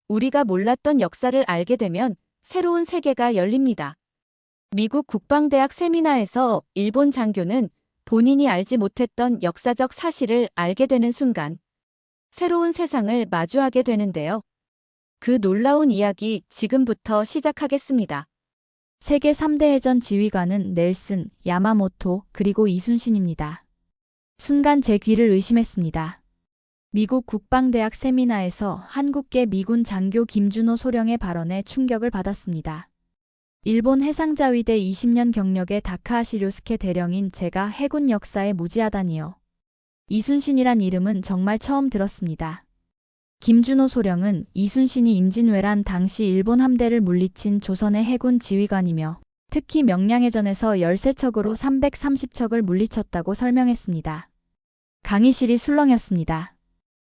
우리가 몰랐던 역사를 알게 되면 새로운 세계가 열립니다. 미국 국방대학 세미나에서 일본 장교는 본인이 알지 못했던 역사적 사실을 알게 되는 순간 새로운 세상을 마주하게 되는데요. 그 놀라운 이야기 지금부터 시작하겠습니다. 세계 3대 해전 지휘관은 넬슨, 야마모토, 그리고 이순신입니다. 순간 제 귀를 의심했습니다. 미국 국방대학 세미나에서 한국계 미군 장교 김준호 소령의 발언에 충격을 받았습니다. 일본 해상자위대 20년 경력의 다카하시 료스케 대령인 제가 해군 역사에 무지하다니요. 이순신이란 이름은 정말 처음 들었습니다. 김준호 소령은 이순신이 임진왜란 당시 일본 함대를 물리친 조선의 해군 지휘관이며 특히 명량해전에서 13척으로 330척을 물리쳤다고 설명했습니다. 강의실이 술렁였습니다.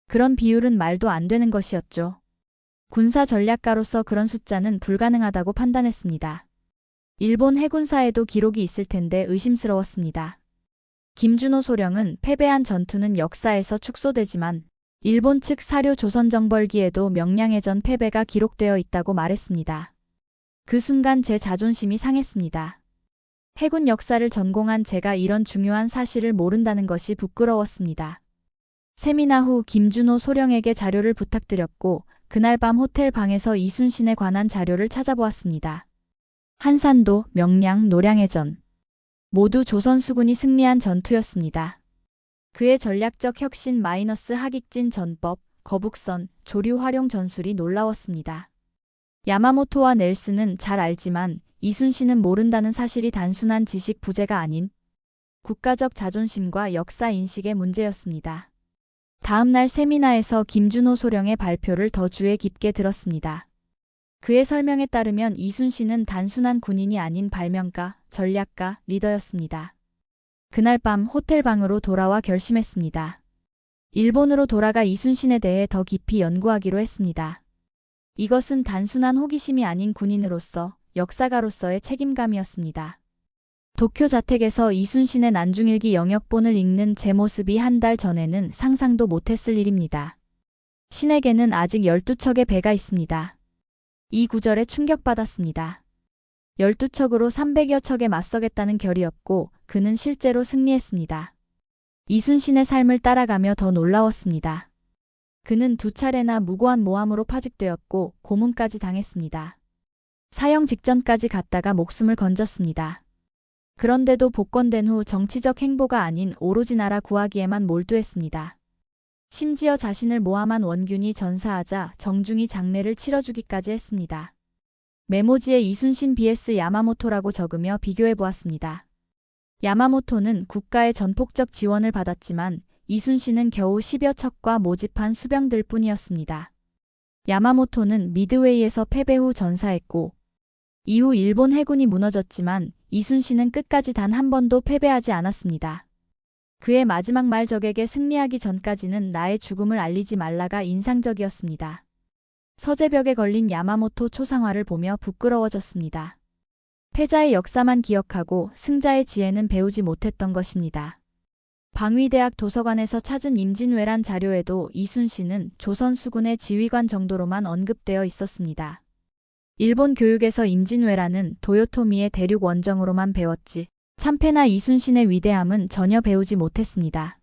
그런 비율은 말도 안 되는 것이었죠. 군사 전략가로서 그런 숫자는 불가능하다고 판단했습니다. 일본 해군사에도 기록이 있을 텐데 의심스러웠습니다. 김준호 소령은 패배한 전투는 역사에서 축소되지만 일본 측 사료 조선정벌기에도 명량해전 패배가 기록되어 있다고 말했습니다. 그 순간 제 자존심이 상했습니다. 해군 역사를 전공한 제가 이런 중요한 사실을 모른다는 것이 부끄러웠습니다. 세미나 후 김준호 소령에게 자료를 부탁드렸고 그날 밤 호텔 방에서 이순신에 관한 자료를 찾아보았습니다. 한산도, 명량, 노량해전 모두 조선 수군이 승리한 전투였습니다. 그의 전략적 혁신 하객진 전법, 거북선, 조류 활용 전술이 놀라웠습니다. 야마모토와 넬슨은 잘 알지만 이순신은 모른다는 사실이 단순한 지식 부재가 아닌 국가적 자존심과 역사 인식의 문제였습니다. 다음 날 세미나에서 김준호 소령의 발표를 더 주의 깊게 들었습니다. 그의 설명에 따르면 이순신은 단순한 군인이 아닌 발명가, 전략가, 리더였습니다. 그날 밤 호텔 방으로 돌아와 결심했습니다. 일본으로 돌아가 이순신에 대해 더 깊이 연구하기로 했습니다. 이것은 단순한 호기심이 아닌 군인으로서, 역사가로서의 책임감이었습니다. 도쿄 자택에서 이순신의 난중일기 영역본을 읽는 제 모습이 한 달 전에는 상상도 못했을 일입니다. 신에게는 아직 12척의 배가 있습니다. 이 구절에 충격받았습니다. 12척으로 300여 척에 맞서겠다는 결의였고 그는 실제로 승리했습니다. 이순신의 삶을 따라가며 더 놀라웠습니다. 그는 2차례나 무고한 모함으로 파직되었고 고문까지 당했습니다. 사형 직전까지 갔다가 목숨을 건졌습니다. 그런데도 복권된 후 정치적 행보가 아닌 오로지 나라 구하기에만 몰두했습니다. 심지어 자신을 모함한 원균이 전사하자 정중히 장례를 치러주기까지 했습니다. 메모지에 이순신 vs 야마모토라고 적으며 비교해보았습니다. 야마모토는 국가의 전폭적 지원을 받았지만 이순신은 겨우 10여 척과 모집한 수병들 뿐이었습니다. 야마모토는 미드웨이에서 패배 후 전사했고 이후 일본 해군이 무너졌지만 이순신은 끝까지 단 한 번도 패배하지 않았습니다. 그의 마지막 말 적에게 승리하기 전까지는 나의 죽음을 알리지 말라가 인상적이었습니다. 서재벽에 걸린 야마모토 초상화를 보며 부끄러워졌습니다. 패자의 역사만 기억하고 승자의 지혜는 배우지 못했던 것입니다. 방위대학 도서관에서 찾은 임진왜란 자료에도 이순신은 조선 수군의 지휘관 정도로만 언급되어 있었습니다. 일본 교육에서 임진왜란은 도요토미의 대륙 원정으로만 배웠지 참패나 이순신의 위대함은 전혀 배우지 못했습니다.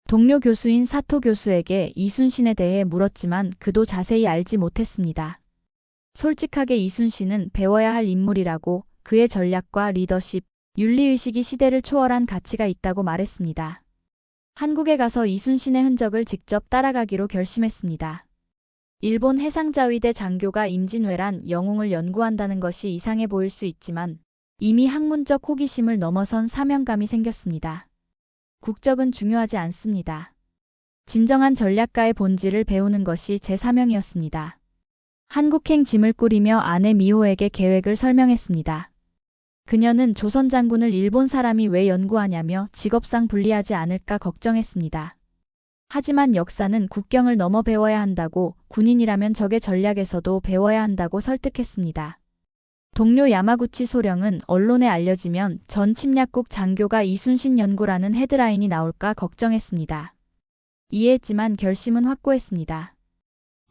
동료 교수인 사토 교수에게 이순신에 대해 물었지만 그도 자세히 알지 못했습니다. 솔직하게 이순신은 배워야 할 인물이라고 그의 전략과 리더십, 윤리의식이 시대를 초월한 가치가 있다고 말했습니다. 한국에 가서 이순신의 흔적을 직접 따라가기로 결심했습니다. 일본 해상자위대 장교가 임진왜란 영웅을 연구한다는 것이 이상해 보일 수 있지만 이미 학문적 호기심을 넘어선 사명감이 생겼습니다. 국적은 중요하지 않습니다. 진정한 전략가의 본질을 배우는 것이 제 사명이었습니다. 한국행 짐을 꾸리며 아내 미호에게 계획을 설명했습니다. 그녀는 조선 장군을 일본 사람이 왜 연구하냐며 직업상 불리하지 않을까 걱정했습니다. 하지만 역사는 국경을 넘어 배워야 한다고 군인이라면 적의 전략에서도 배워야 한다고 설득했습니다. 동료 야마구치 소령은 언론에 알려지면 전 침략국 장교가 이순신 연구라는 헤드라인이 나올까 걱정했습니다. 이해했지만 결심은 확고했습니다.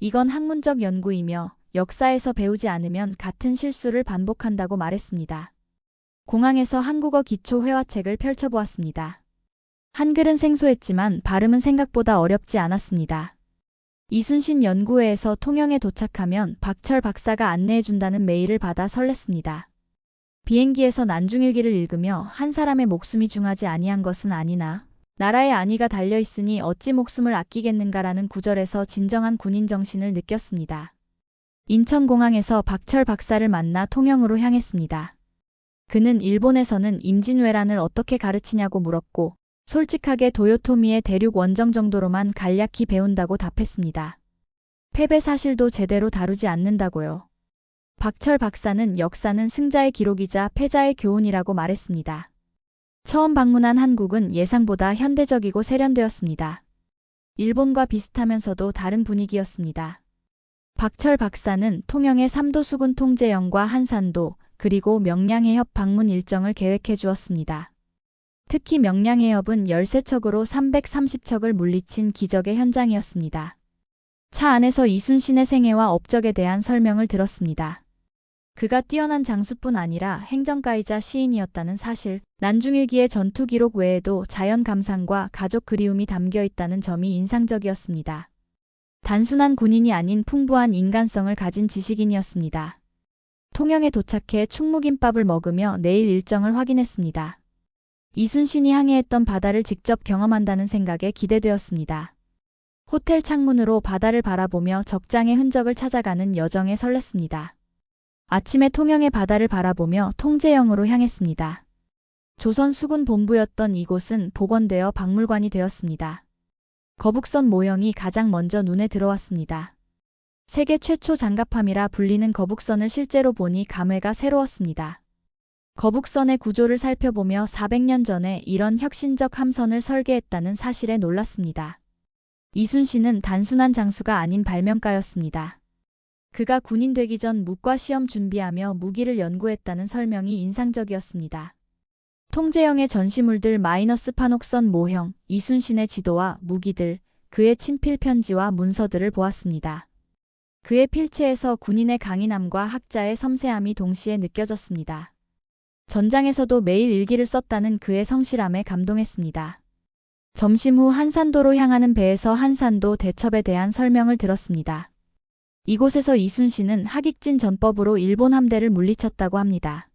이건 학문적 연구이며 역사에서 배우지 않으면 같은 실수를 반복한다고 말했습니다. 공항에서 한국어 기초 회화책을 펼쳐보았습니다. 한글은 생소했지만 발음은 생각보다 어렵지 않았습니다. 이순신 연구회에서 통영에 도착하면 박철 박사가 안내해준다는 메일을 받아 설렜습니다. 비행기에서 난중일기를 읽으며 한 사람의 목숨이 중하지 아니한 것은 아니나 나라의 안위가 달려있으니 어찌 목숨을 아끼겠는가라는 구절에서 진정한 군인 정신을 느꼈습니다. 인천공항에서 박철 박사를 만나 통영으로 향했습니다. 그는 일본에서는 임진왜란을 어떻게 가르치냐고 물었고 솔직하게 도요토미의 대륙 원정 정도로만 간략히 배운다고 답했습니다. 패배 사실도 제대로 다루지 않는다고요. 박철 박사는 역사는 승자의 기록이자 패자의 교훈이라고 말했습니다. 처음 방문한 한국은 예상보다 현대적이고 세련되었습니다. 일본과 비슷하면서도 다른 분위기였습니다. 박철 박사는 통영의 삼도수군 통제영과 한산도 그리고 명량해협 방문 일정을 계획해 주었습니다. 특히 명량해협은 열세척으로 330척을 물리친 기적의 현장이었습니다. 차 안에서 이순신의 생애와 업적에 대한 설명을 들었습니다. 그가 뛰어난 장수뿐 아니라 행정가이자 시인이었다는 사실, 난중일기의 전투 기록 외에도 자연 감상과 가족 그리움이 담겨 있다는 점이 인상적이었습니다. 단순한 군인이 아닌 풍부한 인간성을 가진 지식인이었습니다. 통영에 도착해 충무김밥을 먹으며 내일 일정을 확인했습니다. 이순신이 항해했던 바다를 직접 경험한다는 생각에 기대되었습니다. 호텔 창문으로 바다를 바라보며 적장의 흔적을 찾아가는 여정에 설렜습니다. 아침에 통영의 바다를 바라보며 통제영으로 향했습니다. 조선 수군 본부였던 이곳은 복원되어 박물관이 되었습니다. 거북선 모형이 가장 먼저 눈에 들어왔습니다. 세계 최초 장갑함이라 불리는 거북선을 실제로 보니 감회가 새로웠습니다. 거북선의 구조를 살펴보며 400년 전에 이런 혁신적 함선을 설계했다는 사실에 놀랐습니다. 이순신은 단순한 장수가 아닌 발명가였습니다. 그가 군인 되기 전 묵과 시험 준비하며 무기를 연구했다는 설명이 인상적이었습니다. 통제영의 전시물들 마이너스 판옥선 모형, 이순신의 지도와 무기들, 그의 친필 편지와 문서들을 보았습니다. 그의 필체에서 군인의 강인함과 학자의 섬세함이 동시에 느껴졌습니다. 전장에서도 매일 일기를 썼다는 그의 성실함에 감동했습니다. 점심 후 한산도로 향하는 배에서 한산도 대첩에 대한 설명을 들었습니다. 이곳에서 이순신은 하깃진 전법으로 일본 함대를 물리쳤다고 합니다.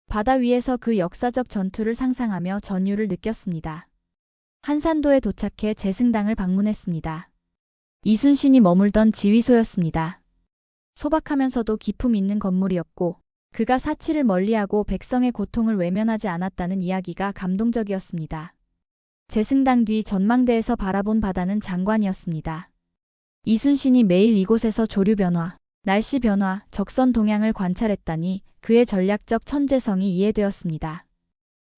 바다 위에서 그 역사적 전투를 상상하며 전율을 느꼈습니다. 한산도에 도착해 재승당을 방문했습니다. 이순신이 머물던 지휘소였습니다. 소박하면서도 기품 있는 건물이었고 그가 사치를 멀리하고 백성의 고통을 외면하지 않았다는 이야기가 감동적이었습니다. 재승당 뒤 전망대에서 바라본 바다는 장관이었습니다. 이순신이 매일 이곳에서 조류 변화, 날씨 변화, 적선 동향을 관찰했다니 그의 전략적 천재성이 이해되었습니다.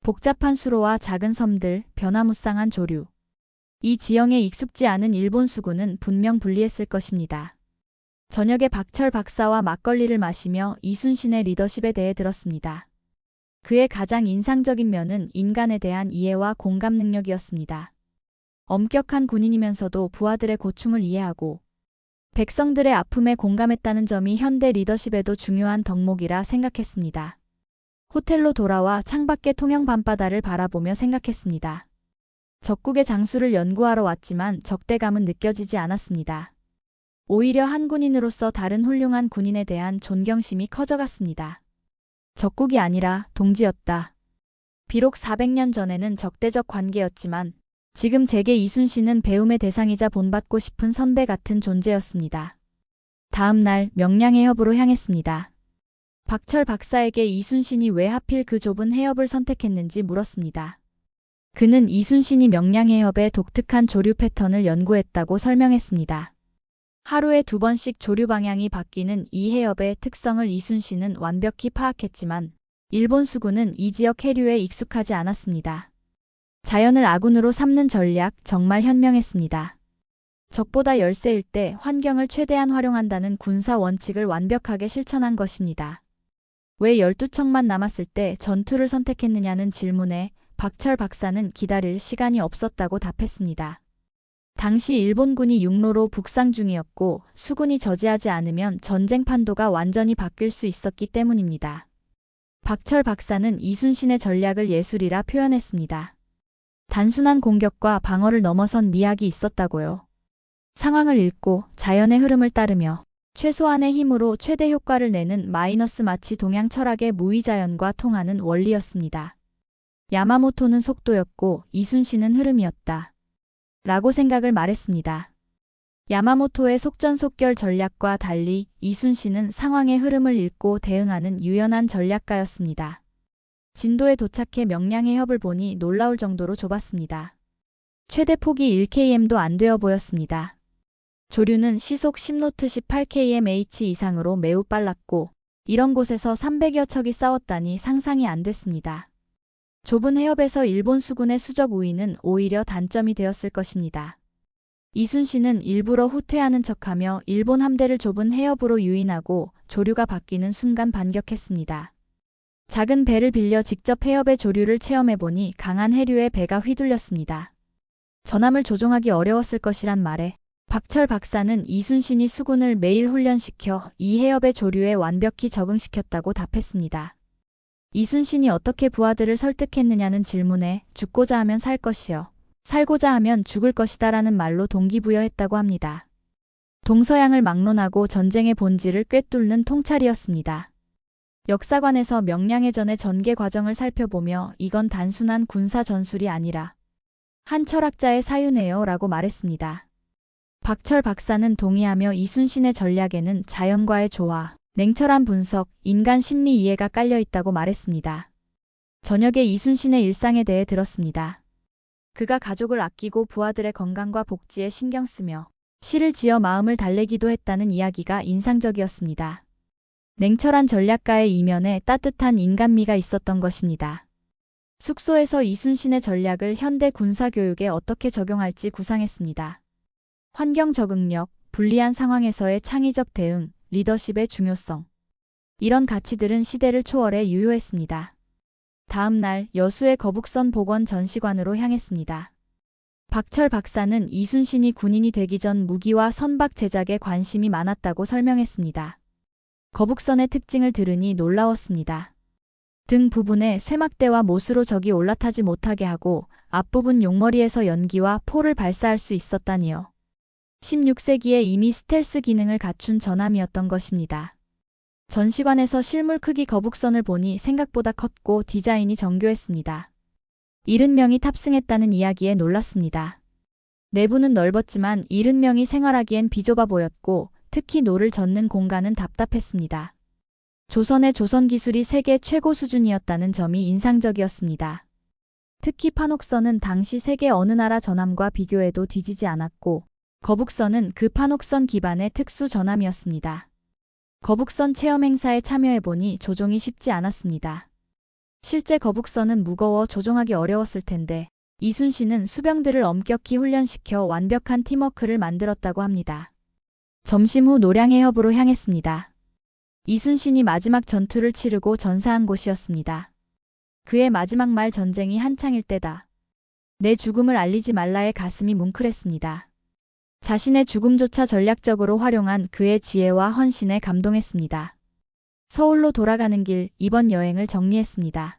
복잡한 수로와 작은 섬들, 변화무쌍한 조류. 이 지형에 익숙지 않은 일본 수군은 분명 불리했을 것입니다. 저녁에 박철 박사와 막걸리를 마시며 이순신의 리더십에 대해 들었습니다. 그의 가장 인상적인 면은 인간에 대한 이해와 공감 능력이었습니다. 엄격한 군인이면서도 부하들의 고충을 이해하고 백성들의 아픔에 공감했다는 점이 현대 리더십에도 중요한 덕목이라 생각했습니다. 호텔로 돌아와 창밖의 통영 밤바다를 바라보며 생각했습니다. 적국의 장수를 연구하러 왔지만 적대감은 느껴지지 않았습니다. 오히려 한 군인으로서 다른 훌륭한 군인에 대한 존경심이 커져갔습니다. 적국이 아니라 동지였다. 비록 400년 전에는 적대적 관계였지만 지금 제게 이순신은 배움의 대상이자 본받고 싶은 선배 같은 존재였습니다. 다음 날 명량해협으로 향했습니다. 박철 박사에게 이순신이 왜 하필 그 좁은 해협을 선택했는지 물었습니다. 그는 이순신이 명량해협의 독특한 조류 패턴을 연구했다고 설명했습니다. 하루에 2번씩 조류 방향이 바뀌는 이 해협의 특성을 이순신은 완벽히 파악했지만 일본 수군은 이 지역 해류에 익숙하지 않았습니다. 자연을 아군으로 삼는 전략 정말 현명했습니다. 적보다 열세일 때 환경을 최대한 활용한다는 군사 원칙을 완벽하게 실천한 것입니다. 왜 12척만 남았을 때 전투를 선택했느냐는 질문에 박철 박사는 기다릴 시간이 없었다고 답했습니다. 당시 일본군이 육로로 북상 중이었고 수군이 저지하지 않으면 전쟁 판도가 완전히 바뀔 수 있었기 때문입니다. 박철 박사는 이순신의 전략을 예술이라 표현했습니다. 단순한 공격과 방어를 넘어선 미학이 있었다고요. 상황을 읽고 자연의 흐름을 따르며 최소한의 힘으로 최대 효과를 내는 마이너스 마치 동양 철학의 무의자연과 통하는 원리였습니다. 야마모토는 속도였고 이순신은 흐름이었다. 라고 생각을 말했습니다. 야마모토의 속전속결 전략과 달리 이순신은 상황의 흐름을 읽고 대응하는 유연한 전략가였습니다. 진도에 도착해 명량의 협을 보니 놀라울 정도로 좁았습니다. 최대 폭이 1km도 안 되어 보였습니다. 조류는 시속 10노트 18km/h 이상으로 매우 빨랐고 이런 곳에서 300여 척이 싸웠다니 상상이 안 됐습니다. 좁은 해협에서 일본 수군의 수적 우위는 오히려 단점이 되었을 것입니다. 이순신은 일부러 후퇴하는 척하며 일본 함대를 좁은 해협으로 유인하고 조류가 바뀌는 순간 반격했습니다. 작은 배를 빌려 직접 해협의 조류를 체험해보니 강한 해류에 배가 휘둘렸습니다. 전함을 조종하기 어려웠을 것이란 말에 박철 박사는 이순신이 수군을 매일 훈련시켜 이 해협의 조류에 완벽히 적응시켰다고 답했습니다. 이순신이 어떻게 부하들을 설득했느냐는 질문에 죽고자 하면 살 것이요. 살고자 하면 죽을 것이다라는 말로 동기부여했다고 합니다. 동서양을 막론하고 전쟁의 본질을 꿰뚫는 통찰이었습니다. 역사관에서 명량해전의 전개 과정을 살펴보며 이건 단순한 군사 전술이 아니라 한 철학자의 사유네요 라고 말했습니다. 박철 박사는 동의하며 이순신의 전략에는 자연과의 조화, 냉철한 분석, 인간 심리 이해가 깔려 있다고 말했습니다. 저녁에 이순신의 일상에 대해 들었습니다. 그가 가족을 아끼고 부하들의 건강과 복지에 신경 쓰며 시를 지어 마음을 달래기도 했다는 이야기가 인상적이었습니다. 냉철한 전략가의 이면에 따뜻한 인간미가 있었던 것입니다. 숙소에서 이순신의 전략을 현대 군사교육에 어떻게 적용할지 구상했습니다. 환경 적응력, 불리한 상황에서의 창의적 대응, 리더십의 중요성. 이런 가치들은 시대를 초월해 유효했습니다. 다음 날 여수의 거북선 복원 전시관으로 향했습니다. 박철 박사는 이순신이 군인이 되기 전 무기와 선박 제작에 관심이 많았다고 설명했습니다. 거북선의 특징을 들으니 놀라웠습니다. 등 부분에 쇠막대와 못으로 적이 올라타지 못하게 하고 앞부분 용머리에서 연기와 포를 발사할 수 있었다니요. 16세기에 이미 스텔스 기능을 갖춘 전함이었던 것입니다. 전시관에서 실물 크기 거북선을 보니 생각보다 컸고 디자인이 정교했습니다. 70명이 탑승했다는 이야기에 놀랐습니다. 내부는 넓었지만 70명이 생활하기엔 비좁아 보였고 특히 노를 젓는 공간은 답답했습니다. 조선의 조선 기술이 세계 최고 수준이었다는 점이 인상적이었습니다. 특히 판옥선은 당시 세계 어느 나라 전함과 비교해도 뒤지지 않았고 거북선은 그 판옥선 기반의 특수 전함이었습니다. 거북선 체험 행사에 참여해보니 조종이 쉽지 않았습니다. 실제 거북선은 무거워 조종하기 어려웠을 텐데 이순신은 수병들을 엄격히 훈련시켜 완벽한 팀워크를 만들었다고 합니다. 점심 후 노량해협으로 향했습니다. 이순신이 마지막 전투를 치르고 전사한 곳이었습니다. 그의 마지막 말 전쟁이 한창일 때다. 내 죽음을 알리지 말라의 가슴이 뭉클했습니다. 자신의 죽음조차 전략적으로 활용한 그의 지혜와 헌신에 감동했습니다. 서울로 돌아가는 길 이번 여행을 정리했습니다.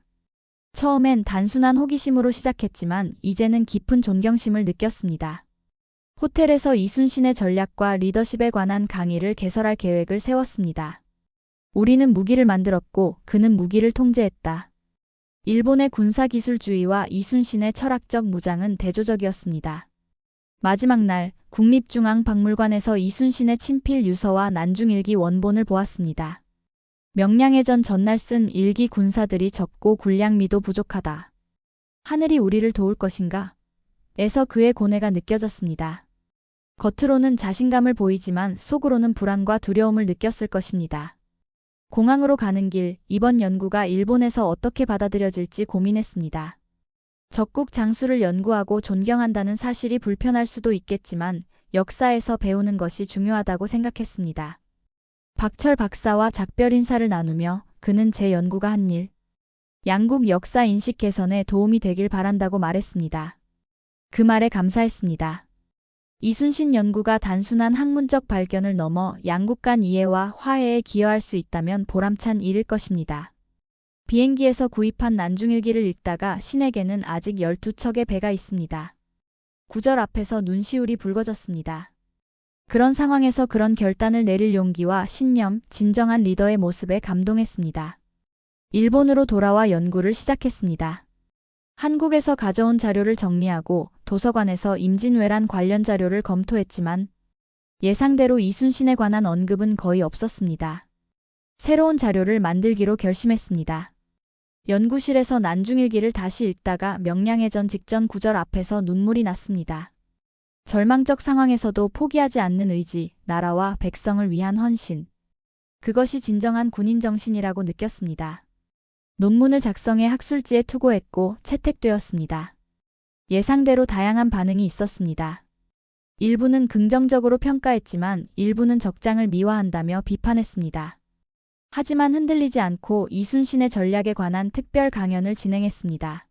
처음엔 단순한 호기심으로 시작했지만 이제는 깊은 존경심을 느꼈습니다. 호텔에서 이순신의 전략과 리더십에 관한 강의를 개설할 계획을 세웠습니다. 우리는 무기를 만들었고 그는 무기를 통제했다. 일본의 군사기술주의와 이순신의 철학적 무장은 대조적이었습니다. 마지막 날 국립중앙박물관에서 이순신의 친필 유서와 난중일기 원본을 보았습니다. 명량해전 전날 쓴 일기 군사들이 적고 군량미도 부족하다. 하늘이 우리를 도울 것인가? 에서 그의 고뇌가 느껴졌습니다. 겉으로는 자신감을 보이지만 속으로는 불안과 두려움을 느꼈을 것입니다. 공항으로 가는 길, 이번 연구가 일본에서 어떻게 받아들여질지 고민했습니다. 적국 장수를 연구하고 존경한다는 사실이 불편할 수도 있겠지만 역사에서 배우는 것이 중요하다고 생각했습니다. 박철 박사와 작별 인사를 나누며 그는 제 연구가 한 일, 양국 역사 인식 개선에 도움이 되길 바란다고 말했습니다. 그 말에 감사했습니다. 이순신 연구가 단순한 학문적 발견을 넘어 양국 간 이해와 화해에 기여할 수 있다면 보람찬 일일 것입니다. 비행기에서 구입한 난중일기를 읽다가 신에게는 아직 12척의 배가 있습니다. 구절 앞에서 눈시울이 붉어졌습니다. 그런 상황에서 그런 결단을 내릴 용기와 신념, 진정한 리더의 모습에 감동했습니다. 일본으로 돌아와 연구를 시작했습니다. 한국에서 가져온 자료를 정리하고 도서관에서 임진왜란 관련 자료를 검토했지만 예상대로 이순신에 관한 언급은 거의 없었습니다. 새로운 자료를 만들기로 결심했습니다. 연구실에서 난중일기를 다시 읽다가 명량해전 직전 구절 앞에서 눈물이 났습니다. 절망적 상황에서도 포기하지 않는 의지, 나라와 백성을 위한 헌신. 그것이 진정한 군인 정신이라고 느꼈습니다. 논문을 작성해 학술지에 투고했고 채택되었습니다. 예상대로 다양한 반응이 있었습니다. 일부는 긍정적으로 평가했지만 일부는 적장을 미화한다며 비판했습니다. 하지만 흔들리지 않고 이순신의 전략에 관한 특별 강연을 진행했습니다.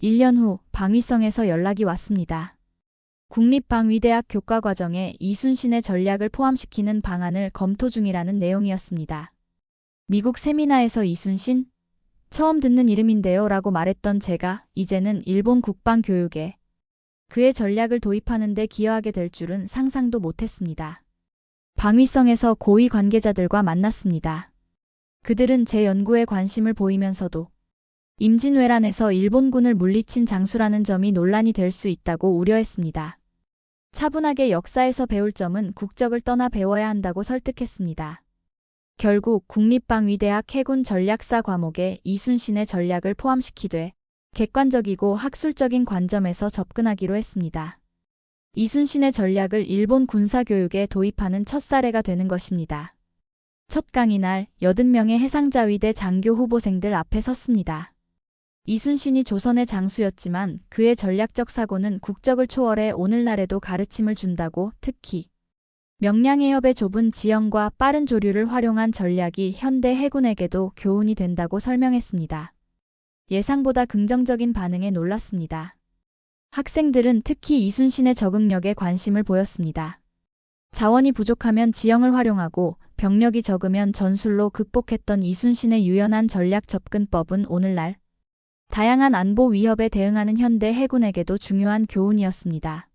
1년 후 방위성에서 연락이 왔습니다. 국립방위대학 교과과정에 이순신의 전략을 포함시키는 방안을 검토 중이라는 내용이었습니다. 미국 세미나에서 이순신? 처음 듣는 이름인데요 라고 말했던 제가 이제는 일본 국방교육에 그의 전략을 도입하는 데 기여하게 될 줄은 상상도 못했습니다. 방위성에서 고위 관계자들과 만났습니다. 그들은 제 연구에 관심을 보이면서도 임진왜란에서 일본군을 물리친 장수라는 점이 논란이 될 수 있다고 우려했습니다. 차분하게 역사에서 배울 점은 국적을 떠나 배워야 한다고 설득했습니다. 결국 국립방위대학 해군전략사 과목에 이순신의 전략을 포함시키되 객관적이고 학술적인 관점에서 접근하기로 했습니다. 이순신의 전략을 일본 군사교육에 도입하는 첫 사례가 되는 것입니다. 첫 강의 날 80명의 해상자위대 장교 후보생들 앞에 섰습니다. 이순신이 조선의 장수였지만 그의 전략적 사고는 국적을 초월해 오늘날에도 가르침을 준다고, 특히 명량해협의 좁은 지형과 빠른 조류를 활용한 전략이 현대 해군에게도 교훈이 된다고 설명했습니다. 예상보다 긍정적인 반응에 놀랐습니다. 학생들은 특히 이순신의 적응력에 관심을 보였습니다. 자원이 부족하면 지형을 활용하고 병력이 적으면 전술로 극복했던 이순신의 유연한 전략 접근법은 오늘날 다양한 안보 위협에 대응하는 현대 해군에게도 중요한 교훈이었습니다.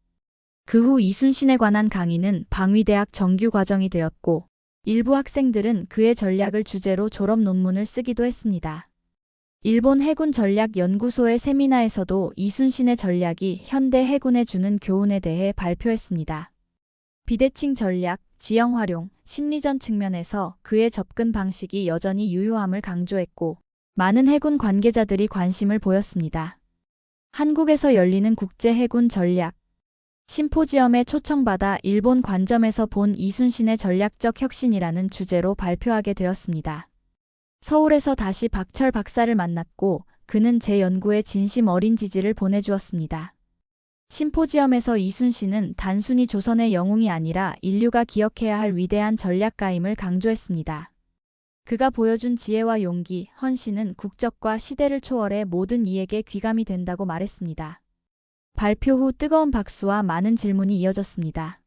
그 후 이순신에 관한 강의는 방위대학 정규 과정이 되었고 일부 학생들은 그의 전략을 주제로 졸업 논문을 쓰기도 했습니다. 일본 해군전략연구소의 세미나에서도 이순신의 전략이 현대 해군에 주는 교훈에 대해 발표했습니다. 비대칭 전략, 지형 활용, 심리전 측면에서 그의 접근 방식이 여전히 유효함을 강조했고 많은 해군 관계자들이 관심을 보였습니다. 한국에서 열리는 국제해군 전략 심포지엄에 초청받아 일본 관점에서 본 이순신의 전략적 혁신이라는 주제로 발표하게 되었습니다. 서울에서 다시 박철 박사를 만났고 그는 제 연구에 진심 어린 지지를 보내주었습니다. 심포지엄에서 이순신은 단순히 조선의 영웅이 아니라 인류가 기억해야 할 위대한 전략가임을 강조했습니다. 그가 보여준 지혜와 용기, 헌신은 국적과 시대를 초월해 모든 이에게 귀감이 된다고 말했습니다. 발표 후 뜨거운 박수와 많은 질문이 이어졌습니다.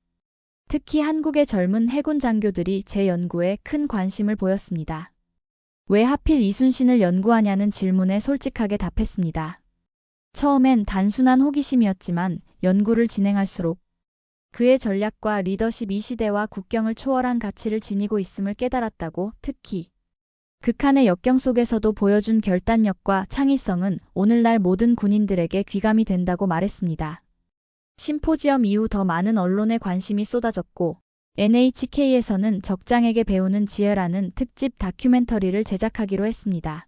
특히 한국의 젊은 해군 장교들이 제 연구에 큰 관심을 보였습니다. 왜 하필 이순신을 연구하냐는 질문에 솔직하게 답했습니다. 처음엔 단순한 호기심이었지만 연구를 진행할수록 그의 전략과 리더십이 시대와 국경을 초월한 가치를 지니고 있음을 깨달았다고, 특히 극한의 역경 속에서도 보여준 결단력과 창의성은 오늘날 모든 군인들에게 귀감이 된다고 말했습니다. 심포지엄 이후 더 많은 언론의 관심이 쏟아졌고 NHK에서는 적장에게 배우는 지혜라는 특집 다큐멘터리를 제작하기로 했습니다.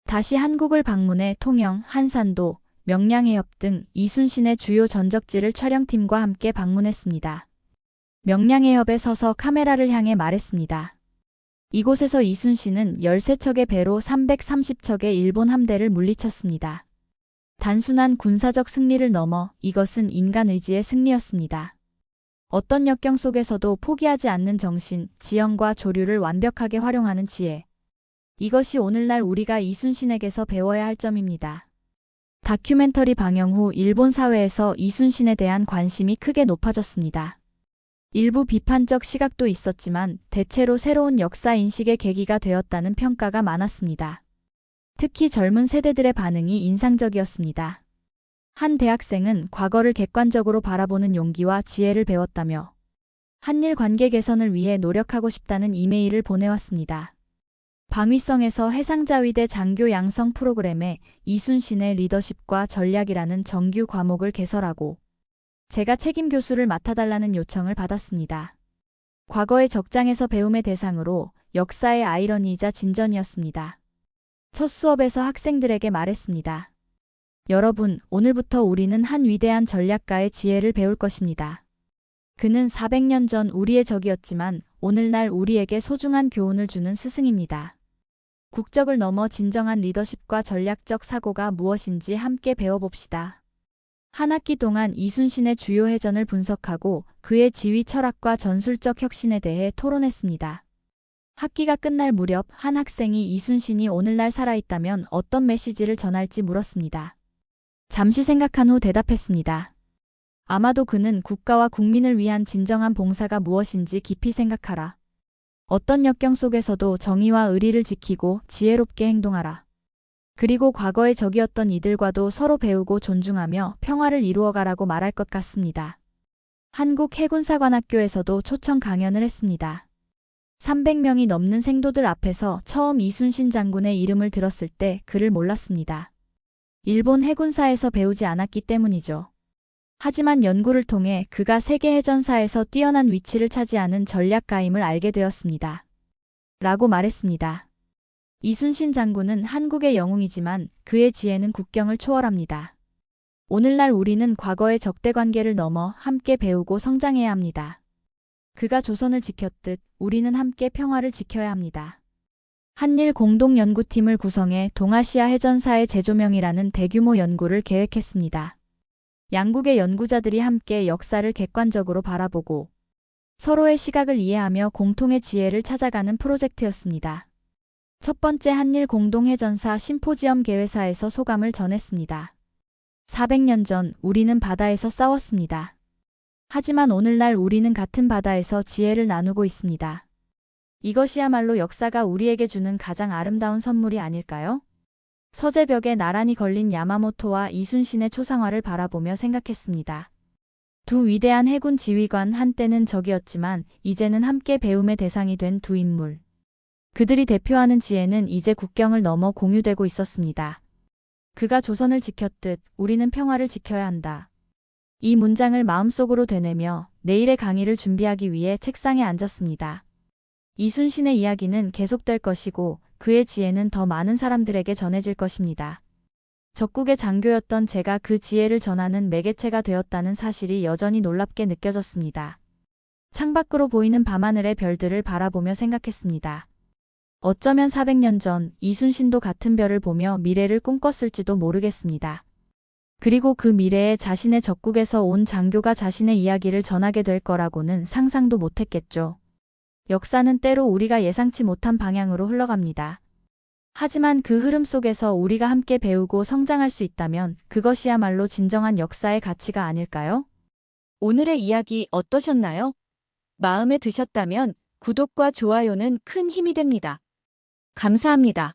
다시 한국을 방문해 통영, 한산도, 명량해협 등 이순신의 주요 전적지를 촬영팀과 함께 방문했습니다. 명량해협에 서서 카메라를 향해 말했습니다. 이곳에서 이순신은 13척의 배로 330척의 일본 함대를 물리쳤습니다. 단순한 군사적 승리를 넘어 이것은 인간 의지의 승리였습니다. 어떤 역경 속에서도 포기하지 않는 정신, 지형과 조류를 완벽하게 활용하는 지혜. 이것이 오늘날 우리가 이순신에게서 배워야 할 점입니다. 다큐멘터리 방영 후 일본 사회에서 이순신에 대한 관심이 크게 높아졌습니다. 일부 비판적 시각도 있었지만 대체로 새로운 역사 인식의 계기가 되었다는 평가가 많았습니다. 특히 젊은 세대들의 반응이 인상적이었습니다. 한 대학생은 과거를 객관적으로 바라보는 용기와 지혜를 배웠다며 한일 관계 개선을 위해 노력하고 싶다는 이메일을 보내왔습니다. 방위성에서 해상자위대 장교 양성 프로그램에 이순신의 리더십과 전략이라는 정규 과목을 개설하고 제가 책임 교수를 맡아달라는 요청을 받았습니다. 과거의 적장에서 배움의 대상으로 역사의 아이러니이자 진전이었습니다. 첫 수업에서 학생들에게 말했습니다. 여러분, 오늘부터 우리는 한 위대한 전략가의 지혜를 배울 것입니다. 그는 400년 전 우리의 적이었지만 오늘날 우리에게 소중한 교훈을 주는 스승입니다. 국적을 넘어 진정한 리더십과 전략적 사고가 무엇인지 함께 배워봅시다. 한 학기 동안 이순신의 주요 해전을 분석하고 그의 지휘 철학과 전술적 혁신에 대해 토론했습니다. 학기가 끝날 무렵 한 학생이 이순신이 오늘날 살아있다면 어떤 메시지를 전할지 물었습니다. 잠시 생각한 후 대답했습니다. 아마도 그는 국가와 국민을 위한 진정한 봉사가 무엇인지 깊이 생각하라. 어떤 역경 속에서도 정의와 의리를 지키고 지혜롭게 행동하라. 그리고 과거의 적이었던 이들과도 서로 배우고 존중하며 평화를 이루어가라고 말할 것 같습니다. 한국 해군사관학교에서도 초청 강연을 했습니다. 300명이 넘는 생도들 앞에서 처음 이순신 장군의 이름을 들었을 때 그를 몰랐습니다. 일본 해군사에서 배우지 않았기 때문이죠. 하지만 연구를 통해 그가 세계 해전사에서 뛰어난 위치를 차지하는 전략가임을 알게 되었습니다. 라고 말했습니다. 이순신 장군은 한국의 영웅이지만 그의 지혜는 국경을 초월합니다. 오늘날 우리는 과거의 적대관계를 넘어 함께 배우고 성장해야 합니다. 그가 조선을 지켰듯 우리는 함께 평화를 지켜야 합니다. 한일 공동연구팀을 구성해 동아시아 해전사의 재조명이라는 대규모 연구를 계획했습니다. 양국의 연구자들이 함께 역사를 객관적으로 바라보고 서로의 시각을 이해하며 공통의 지혜를 찾아가는 프로젝트였습니다. 첫 번째 한일 공동해전사 심포지엄 개회사에서 소감을 전했습니다. 400년 전 우리는 바다에서 싸웠습니다. 하지만 오늘날 우리는 같은 바다에서 지혜를 나누고 있습니다. 이것이야말로 역사가 우리에게 주는 가장 아름다운 선물이 아닐까요? 서재벽에 나란히 걸린 야마모토와 이순신의 초상화를 바라보며 생각했습니다. 두 위대한 해군 지휘관, 한때는 적이었지만 이제는 함께 배움의 대상이 된 두 인물. 그들이 대표하는 지혜는 이제 국경을 넘어 공유되고 있었습니다. 그가 조선을 지켰듯 우리는 평화를 지켜야 한다. 이 문장을 마음속으로 되뇌며 내일의 강의를 준비하기 위해 책상에 앉았습니다. 이순신의 이야기는 계속될 것이고 그의 지혜는 더 많은 사람들에게 전해질 것입니다. 적국의 장교였던 제가 그 지혜를 전하는 매개체가 되었다는 사실이 여전히 놀랍게 느껴졌습니다. 창밖으로 보이는 밤하늘의 별들을 바라보며 생각했습니다. 어쩌면 400년 전 이순신도 같은 별을 보며 미래를 꿈꿨을지도 모르겠습니다. 그리고 그 미래에 자신의 적국에서 온 장교가 자신의 이야기를 전하게 될 거라고는 상상도 못했겠죠. 역사는 때로 우리가 예상치 못한 방향으로 흘러갑니다. 하지만 그 흐름 속에서 우리가 함께 배우고 성장할 수 있다면 그것이야말로 진정한 역사의 가치가 아닐까요? 오늘의 이야기 어떠셨나요? 마음에 드셨다면 구독과 좋아요는 큰 힘이 됩니다. 감사합니다.